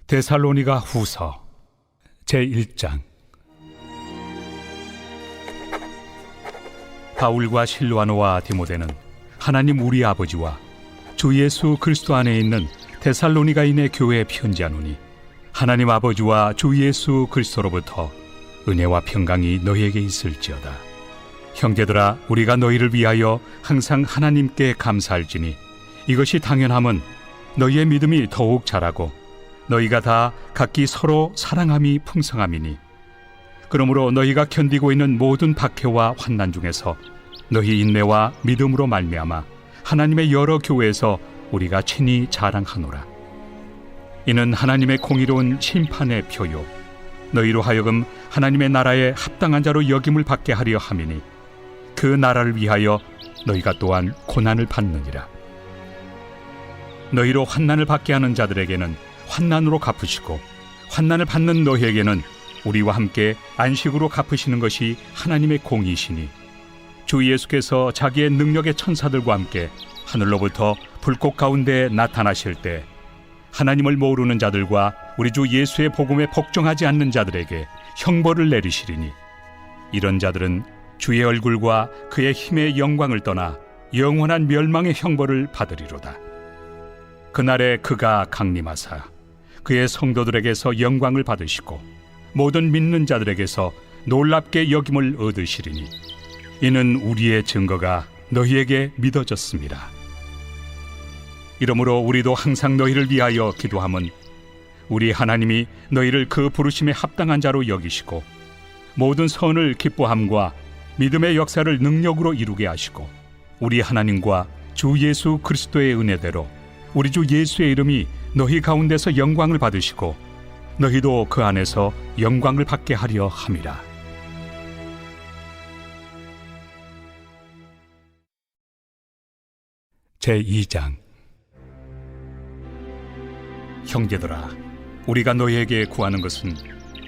데살로니가 후서 제1장. 바울과 실와노와 디모데는 하나님 우리 아버지와 주 예수 그리스도 안에 있는 데살로니가인의 교회에 편지하노니, 하나님 아버지와 주 예수 그리스도로부터 은혜와 평강이 너희에게 있을지어다. 형제들아, 우리가 너희를 위하여 항상 하나님께 감사할지니 이것이 당연함은 너희의 믿음이 더욱 자라고 너희가 다 각기 서로 사랑함이 풍성함이니, 그러므로 너희가 견디고 있는 모든 박해와 환난 중에서 너희 인내와 믿음으로 말미암아 하나님의 여러 교회에서 우리가 친히 자랑하노라. 이는 하나님의 공의로운 심판의 표요, 너희로 하여금 하나님의 나라에 합당한 자로 여김을 받게 하려 함이니, 그 나라를 위하여 너희가 또한 고난을 받느니라. 너희로 환난을 받게 하는 자들에게는 환난으로 갚으시고, 환난을 받는 너희에게는 우리와 함께 안식으로 갚으시는 것이 하나님의 공의시니, 주 예수께서 자기의 능력의 천사들과 함께 하늘로부터 불꽃 가운데 나타나실 때 하나님을 모르는 자들과 우리 주 예수의 복음에 복종하지 않는 자들에게 형벌을 내리시리니, 이런 자들은 주의 얼굴과 그의 힘의 영광을 떠나 영원한 멸망의 형벌을 받으리로다. 그날에 그가 강림하사 그의 성도들에게서 영광을 받으시고 모든 믿는 자들에게서 놀랍게 여김을 얻으시리니, 이는 우리의 증거가 너희에게 믿어졌습니다. 이러므로 우리도 항상 너희를 위하여 기도함은, 우리 하나님이 너희를 그 부르심에 합당한 자로 여기시고 모든 선을 기뻐함과 믿음의 역사를 능력으로 이루게 하시고, 우리 하나님과 주 예수 그리스도의 은혜대로 우리 주 예수의 이름이 너희 가운데서 영광을 받으시고 너희도 그 안에서 영광을 받게 하려 함이라. 제2장. 형제들아, 우리가 너희에게 구하는 것은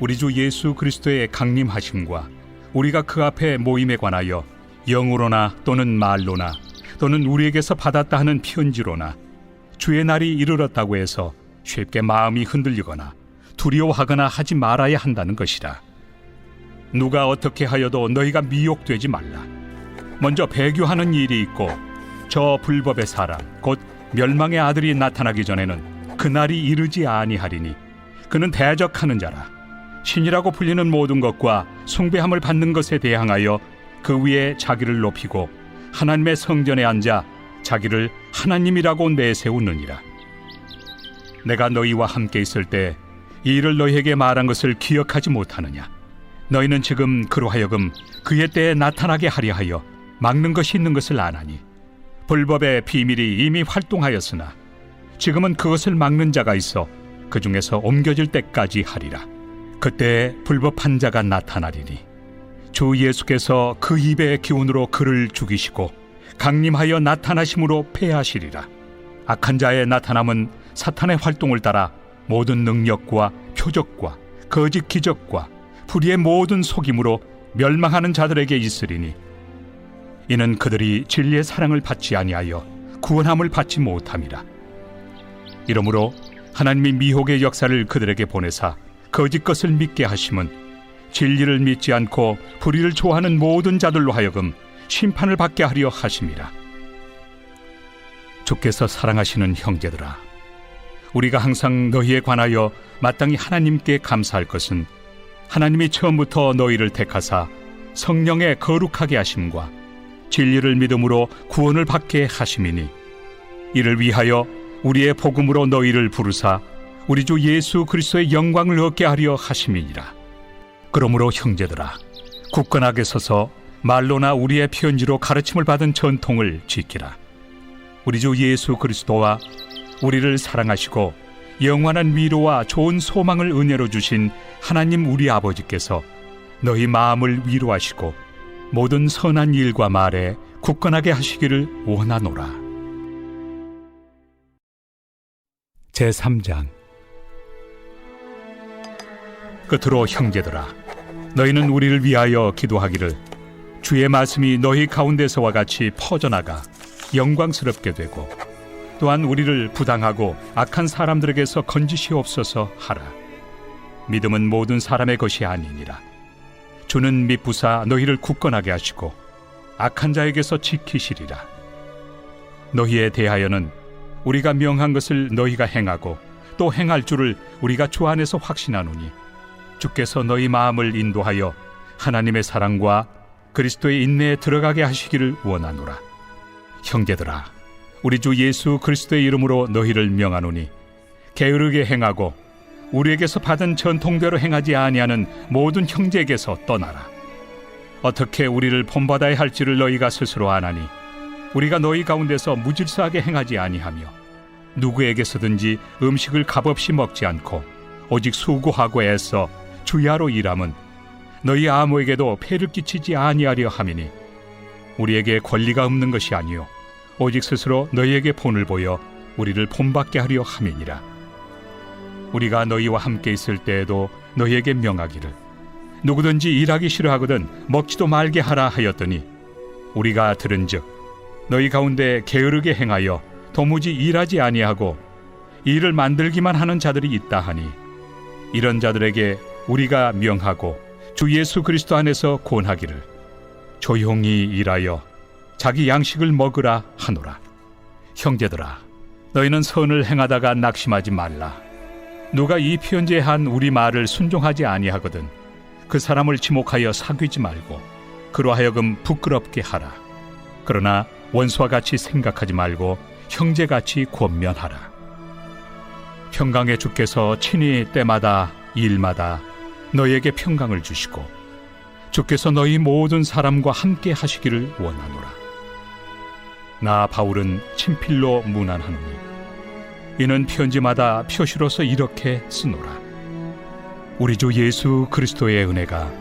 우리 주 예수 그리스도의 강림하심과 우리가 그 앞에 모임에 관하여 영으로나 또는 말로나 또는 우리에게서 받았다 하는 편지로나 주의 날이 이르렀다고 해서 쉽게 마음이 흔들리거나 두려워하거나 하지 말아야 한다는 것이라. 누가 어떻게 하여도 너희가 미혹되지 말라. 먼저 배교하는 일이 있고, 저 불법의 사람 곧 멸망의 아들이 나타나기 전에는 그날이 이르지 아니하리니, 그는 대적하는 자라. 신이라고 불리는 모든 것과 숭배함을 받는 것에 대항하여 그 위에 자기를 높이고 하나님의 성전에 앉아 자기를 하나님이라고 내세우느니라. 내가 너희와 함께 있을 때 이 일을 너희에게 말한 것을 기억하지 못하느냐? 너희는 지금 그로 하여금 그의 때에 나타나게 하려 하여 막는 것이 있는 것을 아나니, 불법의 비밀이 이미 활동하였으나 지금은 그것을 막는 자가 있어 그 중에서 옮겨질 때까지 하리라. 그때 불법한 자가 나타나리니, 주 예수께서 그 입의 기운으로 그를 죽이시고 강림하여 나타나심으로 패하시리라. 악한 자의 나타남은 사탄의 활동을 따라 모든 능력과 표적과 거짓 기적과 불의의 모든 속임으로 멸망하는 자들에게 있으리니, 이는 그들이 진리의 사랑을 받지 아니하여 구원함을 받지 못함이라. 이러므로 하나님이 미혹의 역사를 그들에게 보내사 거짓 것을 믿게 하심은, 진리를 믿지 않고 불의를 좋아하는 모든 자들로 하여금 심판을 받게 하려 하심이라. 주께서 사랑하시는 형제들아, 우리가 항상 너희에 관하여 마땅히 하나님께 감사할 것은, 하나님이 처음부터 너희를 택하사 성령에 거룩하게 하심과 진리를 믿음으로 구원을 받게 하심이니, 이를 위하여 우리의 복음으로 너희를 부르사 우리 주 예수 그리스도의 영광을 얻게 하려 하심이니라. 그러므로 형제들아, 굳건하게 서서 말로나 우리의 편지로 가르침을 받은 전통을 지키라. 우리 주 예수 그리스도와 우리를 사랑하시고 영원한 위로와 좋은 소망을 은혜로 주신 하나님 우리 아버지께서 너희 마음을 위로하시고 모든 선한 일과 말에 굳건하게 하시기를 원하노라. 제3장. 끝으로 형제들아, 너희는 우리를 위하여 기도하기를, 주의 말씀이 너희 가운데서와 같이 퍼져나가 영광스럽게 되고 또한 우리를 부당하고 악한 사람들에게서 건지시옵소서 하라. 믿음은 모든 사람의 것이 아니니라. 주는 미쁘사 너희를 굳건하게 하시고 악한 자에게서 지키시리라. 너희에 대하여는 우리가 명한 것을 너희가 행하고 또 행할 줄을 우리가 주 안에서 확신하노니 주께서 너희 마음을 인도하여 하나님의 사랑과 그리스도의 인내에 들어가게 하시기를 원하노라. 형제들아, 우리 주 예수 그리스도의 이름으로 너희를 명하노니 게으르게 행하고 우리에게서 받은 전통대로 행하지 아니하는 모든 형제에게서 떠나라. 어떻게 우리를 본받아야 할지를 너희가 스스로 아나니 우리가 너희 가운데서 무질서하게 행하지 아니하며 누구에게서든지 음식을 값없이 먹지 않고 오직 수고하고 애써 주야로 일함은 너희 아무에게도 폐를 끼치지 아니하려 함이니 우리에게 권리가 없는 것이 아니요 오직 스스로 너희에게 본을 보여 우리를 본받게 하려 함이니라. 우리가 너희와 함께 있을 때에도 너희에게 명하기를 누구든지 일하기 싫어하거든 먹지도 말게 하라 하였더니 우리가 들은즉 너희 가운데 게으르게 행하여 도무지 일하지 아니하고 일을 만들기만 하는 자들이 있다 하니 이런 자들에게 우리가 명하고 주 예수 그리스도 안에서 권하기를 조용히 일하여 자기 양식을 먹으라 하노라. 형제들아, 너희는 선을 행하다가 낙심하지 말라. 누가 이 편지에 한 우리 말을 순종하지 아니하거든 그 사람을 지목하여 사귀지 말고 그로 하여금 부끄럽게 하라. 그러나 원수와 같이 생각하지 말고 형제같이 권면하라. 평강의 주께서 친히 때마다 일마다 너희에게 평강을 주시고 주께서 너희 모든 사람과 함께 하시기를 원하노라. 나 바울은 친필로 문안하노니 이는 편지마다 표시로서 이렇게 쓰노라. 우리 주 예수 그리스도의 은혜가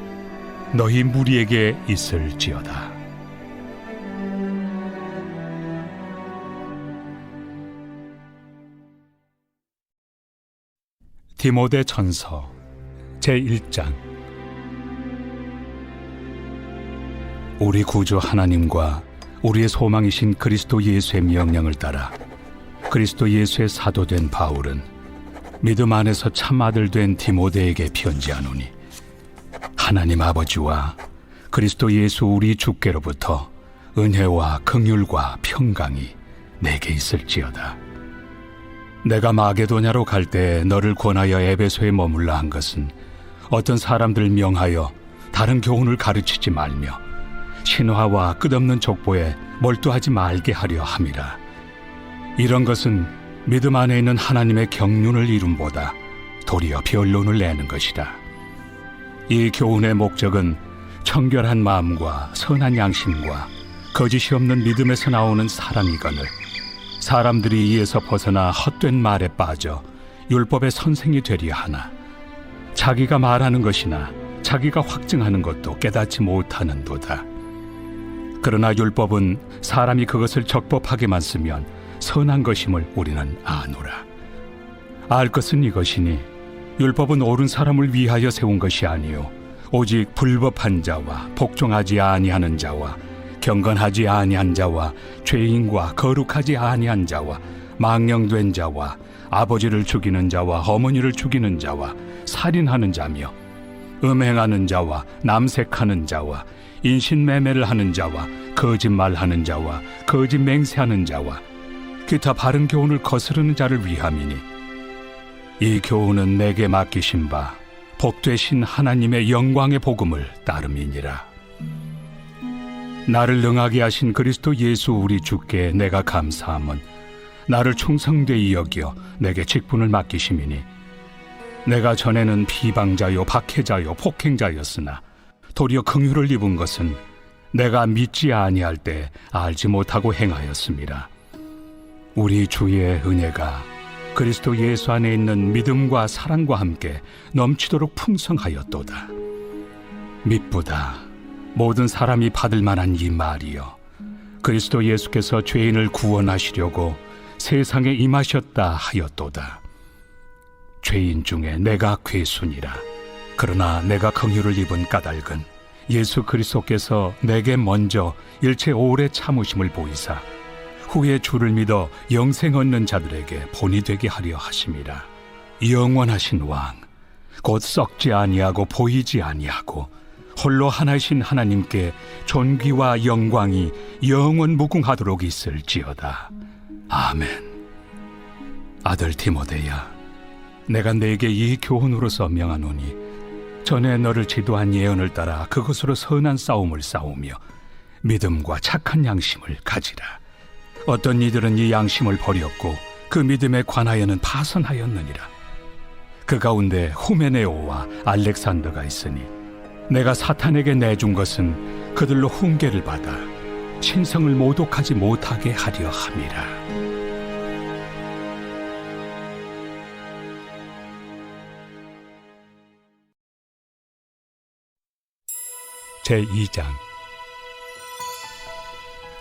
너희 무리에게 있을지어다. 디모데 전서 제1장. 우리 구주 하나님과 우리의 소망이신 그리스도 예수의 명령을 따라 그리스도 예수의 사도된 바울은 믿음 안에서 참 아들 된 디모데에게 편지하노니 하나님 아버지와 그리스도 예수 우리 주께로부터 은혜와 긍휼과 평강이 내게 있을지어다. 내가 마게도냐로 갈 때 너를 권하여 에베소에 머물라 한 것은 어떤 사람들 명하여 다른 교훈을 가르치지 말며 신화와 끝없는 족보에 몰두하지 말게 하려 함이라. 이런 것은 믿음 안에 있는 하나님의 경륜을 이룸보다 도리어 변론을 내는 것이다. 이 교훈의 목적은 청결한 마음과 선한 양심과 거짓이 없는 믿음에서 나오는 사랑이거늘 사람들이 이에서 벗어나 헛된 말에 빠져 율법의 선생이 되려 하나 자기가 말하는 것이나 자기가 확증하는 것도 깨닫지 못하는도다. 그러나 율법은 사람이 그것을 적법하게만 쓰면 선한 것임을 우리는 아노라. 알 것은 이것이니 율법은 옳은 사람을 위하여 세운 것이 아니요 오직 불법한 자와 복종하지 아니하는 자와 경건하지 아니한 자와 죄인과 거룩하지 아니한 자와 망령된 자와 아버지를 죽이는 자와 어머니를 죽이는 자와 살인하는 자며 음행하는 자와 남색하는 자와 인신매매를 하는 자와 거짓말하는 자와 거짓 맹세하는 자와 기타 바른 교훈을 거스르는 자를 위함이니 이 교훈은 내게 맡기신 바 복되신 하나님의 영광의 복음을 따름이니라. 나를 능하게 하신 그리스도 예수 우리 주께 내가 감사함은 나를 충성되이 여겨 내게 직분을 맡기심이니 내가 전에는 비방자요 박해자요 폭행자였으나 도리어 긍휼을 입은 것은 내가 믿지 아니할 때 알지 못하고 행하였습니다. 우리 주의 은혜가 그리스도 예수 안에 있는 믿음과 사랑과 함께 넘치도록 풍성하였도다. 미쁘다. 모든 사람이 받을 만한 이 말이여 그리스도 예수께서 죄인을 구원하시려고 세상에 임하셨다 하였도다. 죄인 중에 내가 괴순이라. 그러나 내가 긍휼을 입은 까닭은 예수 그리스도께서 내게 먼저 일체 오래 참으심을 보이사 후에 주를 믿어 영생 얻는 자들에게 본이 되게 하려 하심이라. 영원하신 왕, 곧 썩지 아니하고 보이지 아니하고 홀로 하나이신 하나님께 존귀와 영광이 영원 무궁하도록 있을지어다. 아멘. 아들 디모데야, 내가 네게 이 교훈으로서 명하노니 전에 너를 지도한 예언을 따라 그것으로 선한 싸움을 싸우며 믿음과 착한 양심을 가지라. 어떤 이들은 이 양심을 버렸고 그 믿음에 관하여는 파선하였느니라. 그 가운데 후메네오와 알렉산더가 있으니 내가 사탄에게 내준 것은 그들로 훈계를 받아 신성을 모독하지 못하게 하려 함이라. 제2장.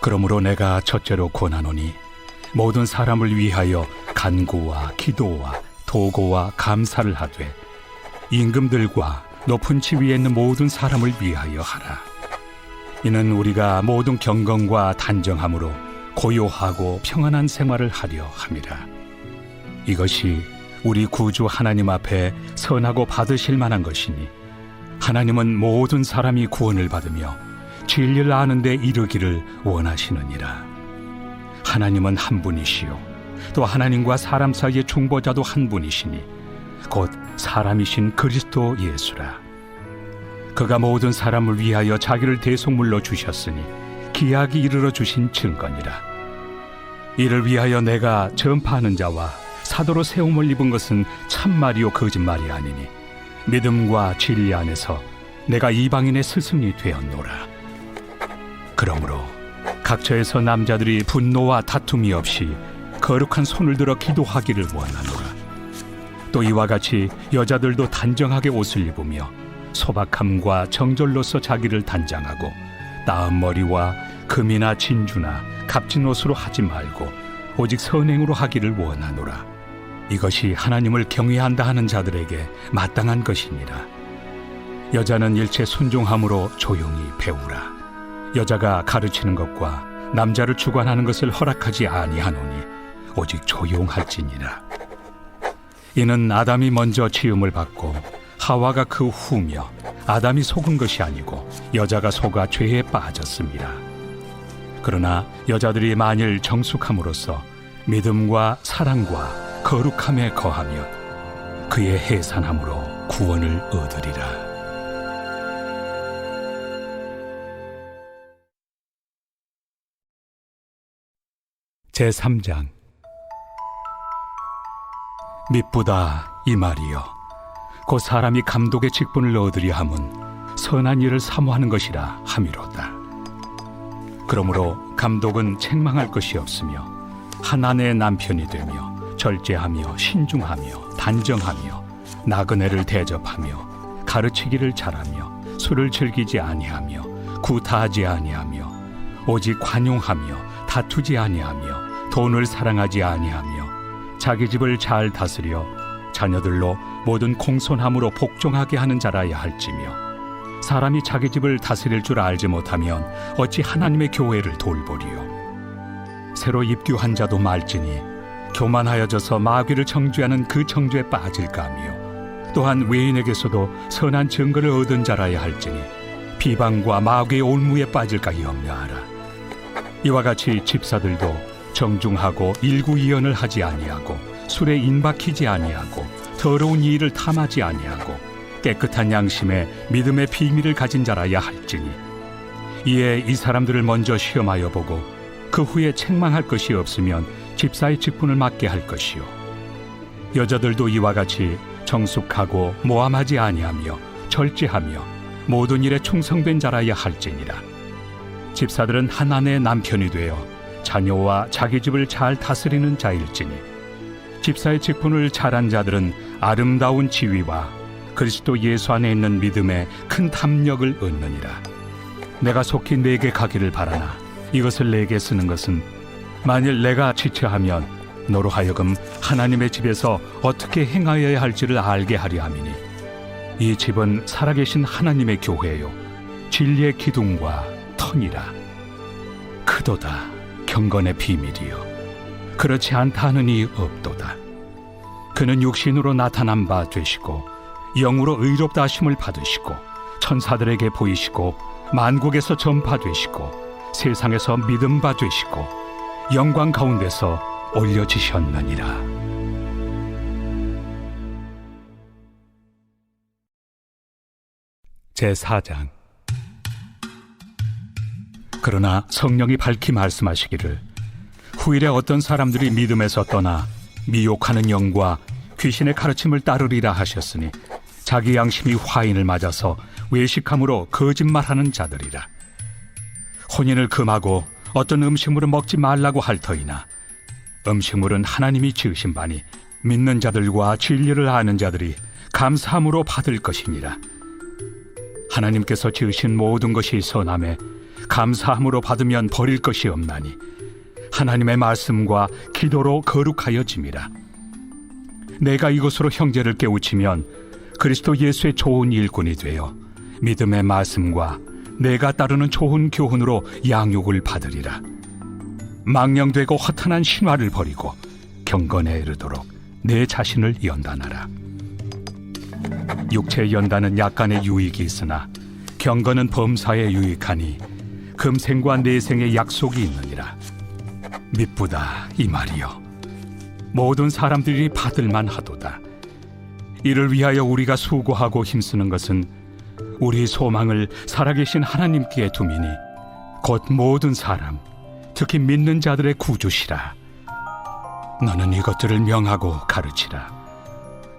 그러므로 내가 첫째로 권하노니 모든 사람을 위하여 간구와 기도와 도고와 감사를 하되 임금들과 높은 지위에 있는 모든 사람을 위하여 하라. 이는 우리가 모든 경건과 단정함으로 고요하고 평안한 생활을 하려 함이라. 이것이 우리 구주 하나님 앞에 선하고 받으실 만한 것이니 하나님은 모든 사람이 구원을 받으며 진리를 아는 데 이르기를 원하시느니라. 하나님은 한 분이시요 또 하나님과 사람 사이의 중보자도 한 분이시니 곧 사람이신 그리스도 예수라. 그가 모든 사람을 위하여 자기를 대속물로 주셨으니 기약이 이르러 주신 증거니라. 이를 위하여 내가 전파하는 자와 사도로 세움을 입은 것은 참말이요 거짓말이 아니니 믿음과 진리 안에서 내가 이방인의 스승이 되었노라. 그러므로 각처에서 남자들이 분노와 다툼이 없이 거룩한 손을 들어 기도하기를 원하노라. 또 이와 같이 여자들도 단정하게 옷을 입으며 소박함과 정절로서 자기를 단장하고 나은 머리와 금이나 진주나 값진 옷으로 하지 말고 오직 선행으로 하기를 원하노라. 이것이 하나님을 경외한다 하는 자들에게 마땅한 것이니라. 여자는 일체 순종함으로 조용히 배우라. 여자가 가르치는 것과 남자를 주관하는 것을 허락하지 아니하노니 오직 조용할지니라. 이는 아담이 먼저 지음을 받고 하와가 그 후며 아담이 속은 것이 아니고 여자가 속아 죄에 빠졌습니다. 그러나 여자들이 만일 정숙함으로써 믿음과 사랑과 거룩함에 거하면 그의 해산함으로 구원을 얻으리라. 제3장. 미쁘다 이 말이여, 곧 사람이 감독의 직분을 얻으려 함은 선한 일을 사모하는 것이라 함이로다. 그러므로 감독은 책망할 것이 없으며 한 아내의 남편이 되며 절제하며 신중하며 단정하며 나그네를 대접하며 가르치기를 잘하며 술을 즐기지 아니하며 구타하지 아니하며 오직 관용하며 다투지 아니하며 돈을 사랑하지 아니하며 자기 집을 잘 다스려 자녀들로 모든 공손함으로 복종하게 하는 자라야 할지며, 사람이 자기 집을 다스릴 줄 알지 못하면 어찌 하나님의 교회를 돌보리요. 새로 입교한 자도 말지니 교만하여져서 마귀를 청죄하는 그 청죄에 빠질까 하며, 또한 외인에게서도 선한 증거를 얻은 자라야 할지니 비방과 마귀의 올무에 빠질까 염려하라. 이와 같이 집사들도 정중하고 일구이연을 하지 아니하고 술에 인박히지 아니하고 더러운 일을 탐하지 아니하고 깨끗한 양심에 믿음의 비밀을 가진 자라야 할지니, 이에 이 사람들을 먼저 시험하여 보고 그 후에 책망할 것이 없으면 집사의 직분을 맡게 할 것이요. 여자들도 이와 같이 정숙하고 모함하지 아니하며 절제하며 모든 일에 충성된 자라야 할지니라. 집사들은 한 아내의 남편이 되어 자녀와 자기 집을 잘 다스리는 자일지니, 집사의 직분을 잘한 자들은 아름다운 지위와 그리스도 예수 안에 있는 믿음에 큰 탐욕을 얻느니라. 내가 속히 내게 가기를 바라나 이것을 내게 쓰는 것은 만일 내가 지체하면 너로 하여금 하나님의 집에서 어떻게 행하여야 할지를 알게 하려 함이니, 이 집은 살아계신 하나님의 교회요 진리의 기둥과 터니라. 크도다 경건의 비밀이요 그렇지 않다 하는 이 없도다. 그는 육신으로 나타난 바 되시고 영으로 의롭다 하심을 받으시고 천사들에게 보이시고 만국에서 전파되시고 세상에서 믿음 바 되시고 영광 가운데서 올려지셨느니라. 제4장. 그러나 성령이 밝히 말씀하시기를 후일에 어떤 사람들이 믿음에서 떠나 미혹하는 영과 귀신의 가르침을 따르리라 하셨으니 자기 양심이 화인을 맞아서 외식함으로 거짓말하는 자들이라. 혼인을 금하고 어떤 음식물을 먹지 말라고 할 터이나 음식물은 하나님이 지으신 바니 믿는 자들과 진리를 아는 자들이 감사함으로 받을 것이니라. 하나님께서 지으신 모든 것이 선함에 감사함으로 받으면 버릴 것이 없나니 하나님의 말씀과 기도로 거룩하여짐이라. 내가 이것으로 형제를 깨우치면 그리스도 예수의 좋은 일꾼이 되어 믿음의 말씀과 내가 따르는 좋은 교훈으로 양육을 받으리라. 망령되고 허탄한 신화를 버리고 경건에 이르도록 내 자신을 연단하라. 육체의 연단은 약간의 유익이 있으나 경건은 범사에 유익하니 금생과 내생의 약속이 있느니라. 미쁘다 이 말이요 모든 사람들이 받을만 하도다. 이를 위하여 우리가 수고하고 힘쓰는 것은 우리 소망을 살아계신 하나님께 두미니 곧 모든 사람 특히 믿는 자들의 구주시라. 너는 이것들을 명하고 가르치라.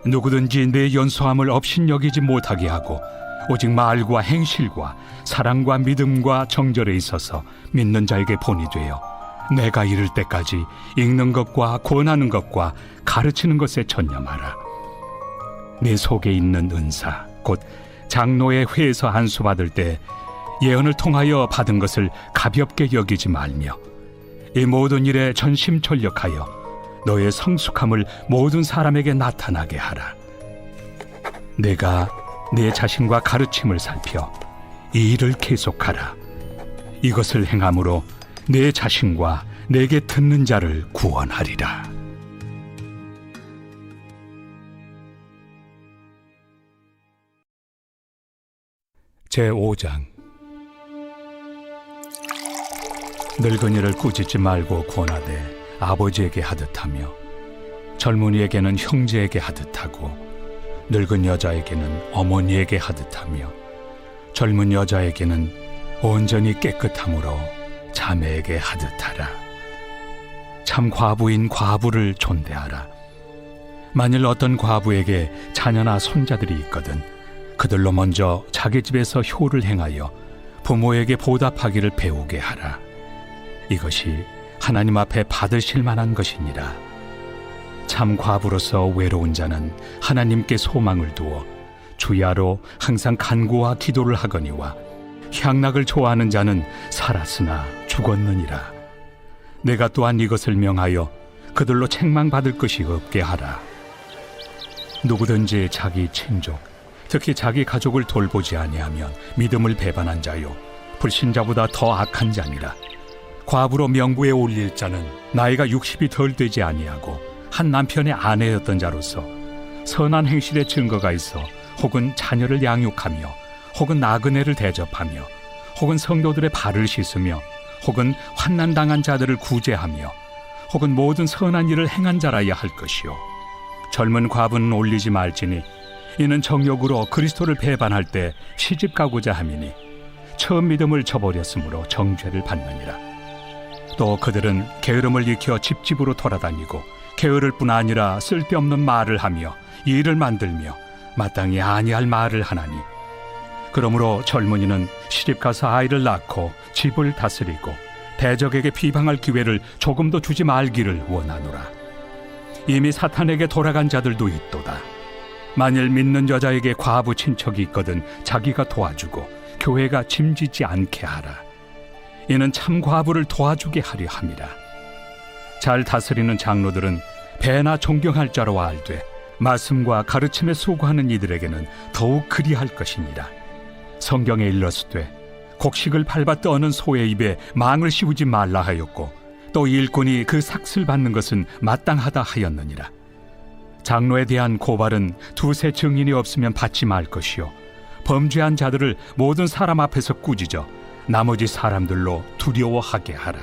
누구든지 내 연소함을 업신여기지 못하게 하고 오직 말과 행실과 사랑과 믿음과 정절에 있어서 믿는 자에게 본이 되어 내가 이를 때까지 읽는 것과 권하는 것과 가르치는 것에 전념하라. 내 속에 있는 은사 곧 장로의 회에서 안수 받을 때 예언을 통하여 받은 것을 가볍게 여기지 말며 이 모든 일에 전심전력하여 너의 성숙함을 모든 사람에게 나타나게 하라. 내가 내 자신과 가르침을 살펴 이 일을 계속하라. 이것을 행함으로 내 자신과 내게 듣는 자를 구원하리라. 제5장. 늙은이를 꾸짖지 말고 권하되 아버지에게 하듯하며 젊은이에게는 형제에게 하듯하고 늙은 여자에게는 어머니에게 하듯하며 젊은 여자에게는 온전히 깨끗함으로 자매에게 하듯하라. 참 과부인 과부를 존대하라. 만일 어떤 과부에게 자녀나 손자들이 있거든 그들로 먼저 자기 집에서 효를 행하여 부모에게 보답하기를 배우게 하라. 이것이 하나님 앞에 받으실 만한 것이니라. 참 과부로서 외로운 자는 하나님께 소망을 두어 주야로 항상 간구와 기도를 하거니와 향락을 좋아하는 자는 살았으나 죽었느니라. 내가 또한 이것을 명하여 그들로 책망받을 것이 없게 하라. 누구든지 자기 친족 특히 자기 가족을 돌보지 아니하면 믿음을 배반한 자요 불신자보다 더 악한 자니라. 과부로 명부에 올릴 자는 나이가 60이 덜 되지 아니하고 한 남편의 아내였던 자로서 선한 행실의 증거가 있어 혹은 자녀를 양육하며 혹은 나그네를 대접하며 혹은 성도들의 발을 씻으며 혹은 환난당한 자들을 구제하며 혹은 모든 선한 일을 행한 자라야 할 것이요 젊은 과부는 올리지 말지니 이는 정욕으로 그리스도를 배반할 때 시집 가고자 함이니 처음 믿음을 저버렸으므로 정죄를 받느니라. 또 그들은 게으름을 익혀 집집으로 돌아다니고 게으를 뿐 아니라 쓸데없는 말을 하며 일을 만들며 마땅히 아니할 말을 하나니 그러므로 젊은이는 시집가서 아이를 낳고 집을 다스리고 대적에게 비방할 기회를 조금도 주지 말기를 원하노라. 이미 사탄에게 돌아간 자들도 있도다. 만일 믿는 여자에게 과부 친척이 있거든 자기가 도와주고 교회가 짐지지 않게 하라. 이는 참 과부를 도와주게 하려 함이라. 잘 다스리는 장로들은 배나 존경할 자로 알되 말씀과 가르침에 수고하는 이들에게는 더욱 그리할 것이니라. 성경에 일렀으되 곡식을 밟아 떠는 소의 입에 망을 씌우지 말라 하였고 또 일꾼이 그 삭슬 받는 것은 마땅하다 하였느니라. 장로에 대한 고발은 두세 증인이 없으면 받지 말 것이요 범죄한 자들을 모든 사람 앞에서 꾸짖어 나머지 사람들로 두려워하게 하라.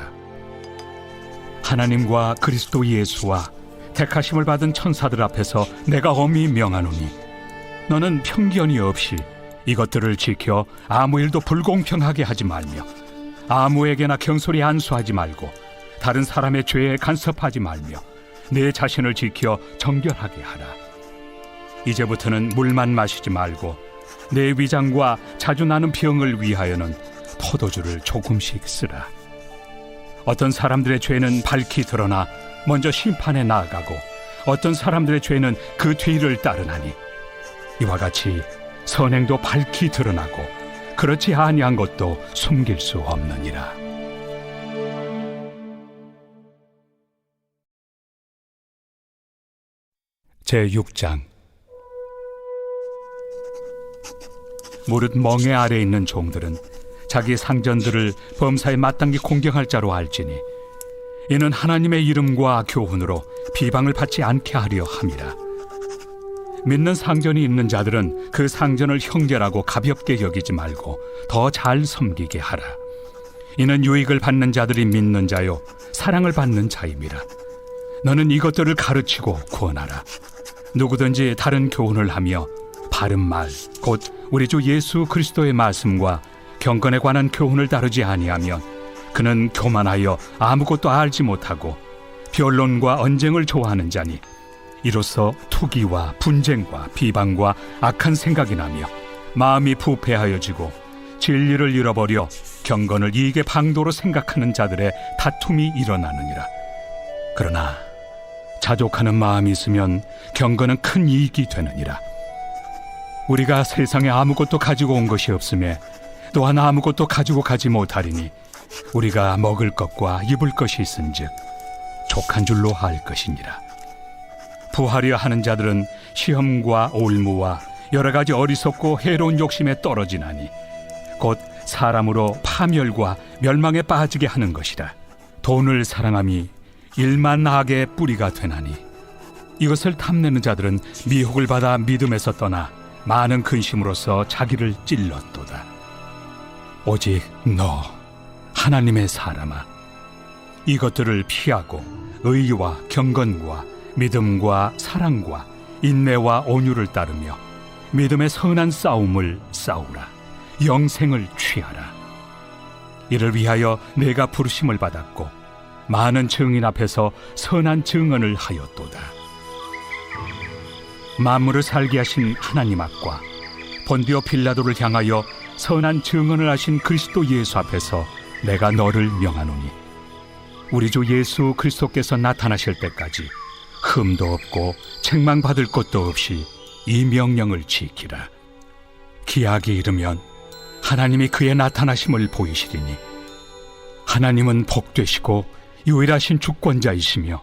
하나님과 그리스도 예수와 택하심을 받은 천사들 앞에서 내가 엄히 명하노니 너는 편견이 없이 이것들을 지켜 아무 일도 불공평하게 하지 말며 아무에게나 경솔히 안수하지 말고 다른 사람의 죄에 간섭하지 말며 내 자신을 지켜 정결하게 하라. 이제부터는 물만 마시지 말고 내 위장과 자주 나는 병을 위하여는 포도주를 조금씩 쓰라. 어떤 사람들의 죄는 밝히 드러나 먼저 심판에 나아가고 어떤 사람들의 죄는 그 뒤를 따르나니 이와 같이 선행도 밝히 드러나고 그렇지 아니한 것도 숨길 수 없느니라. 제6장. 무릇 멍에 아래 있는 종들은 자기 상전들을 범사에 마땅히 공경할 자로 알지니 이는 하나님의 이름과 교훈으로 비방을 받지 않게 하려 함이라. 믿는 상전이 있는 자들은 그 상전을 형제라고 가볍게 여기지 말고 더 잘 섬기게 하라. 이는 유익을 받는 자들이 믿는 자요 사랑을 받는 자임이라. 너는 이것들을 가르치고 구원하라. 누구든지 다른 교훈을 하며 바른 말 곧 우리 주 예수 그리스도의 말씀과 경건에 관한 교훈을 다루지 아니하면 그는 교만하여 아무것도 알지 못하고 변론과 언쟁을 좋아하는 자니 이로써 투기와 분쟁과 비방과 악한 생각이 나며 마음이 부패하여지고 진리를 잃어버려 경건을 이익의 방도로 생각하는 자들의 다툼이 일어나느니라. 그러나 자족하는 마음이 있으면 경건은 큰 이익이 되느니라. 우리가 세상에 아무것도 가지고 온 것이 없으며 또한 아무것도 가지고 가지 못하리니 우리가 먹을 것과 입을 것이 있은즉 족한 줄로 알 것이니라. 부하려 하는 자들은 시험과 올무와 여러 가지 어리석고 해로운 욕심에 떨어지나니 곧 사람으로 파멸과 멸망에 빠지게 하는 것이라. 돈을 사랑함이 일만 악의 뿌리가 되나니 이것을 탐내는 자들은 미혹을 받아 믿음에서 떠나 많은 근심으로써 자기를 찔렀도다. 오직 너 하나님의 사람아, 이것들을 피하고 의와 경건과 믿음과 사랑과 인내와 온유를 따르며 믿음의 선한 싸움을 싸우라. 영생을 취하라. 이를 위하여 내가 부르심을 받았고 많은 증인 앞에서 선한 증언을 하였도다. 만물을 살게 하신 하나님 앞과 본디오 빌라도를 향하여 선한 증언을 하신 그리스도 예수 앞에서 내가 너를 명하노니 우리 주 예수 그리스도께서 나타나실 때까지 흠도 없고 책망받을 것도 없이 이 명령을 지키라. 기약이 이르면 하나님이 그의 나타나심을 보이시리니 하나님은 복되시고 유일하신 주권자이시며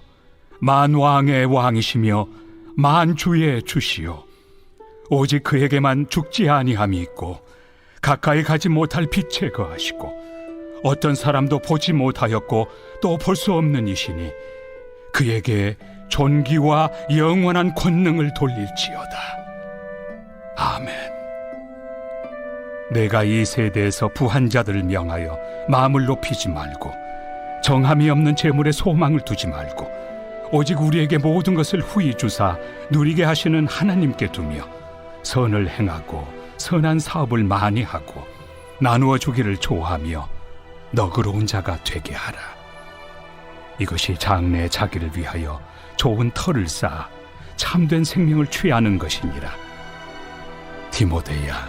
만왕의 왕이시며 만주의 주시요 오직 그에게만 죽지 아니함이 있고 가까이 가지 못할 빛에 거하시고 어떤 사람도 보지 못하였고 또 볼 수 없는 이시니 그에게 존귀와 영원한 권능을 돌릴지어다. 아멘. 내가 이 세대에서 부한 자들을 명하여 마음을 높이지 말고 정함이 없는 재물에 소망을 두지 말고 오직 우리에게 모든 것을 후히 주사 누리게 하시는 하나님께 두며 선을 행하고 선한 사업을 많이 하고 나누어 주기를 좋아하며 너그러운 자가 되게 하라. 이것이 장래의 자기를 위하여 좋은 터를 쌓아 참된 생명을 취하는 것이니라. 디모데야,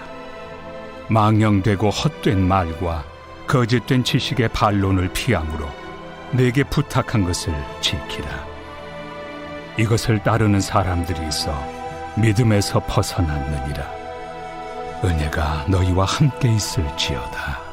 망령되고 헛된 말과 거짓된 지식의 반론을 피함으로 내게 부탁한 것을 지키라. 이것을 따르는 사람들이 있어 믿음에서 벗어났느니라. 은혜가 너희와 함께 있을지어다.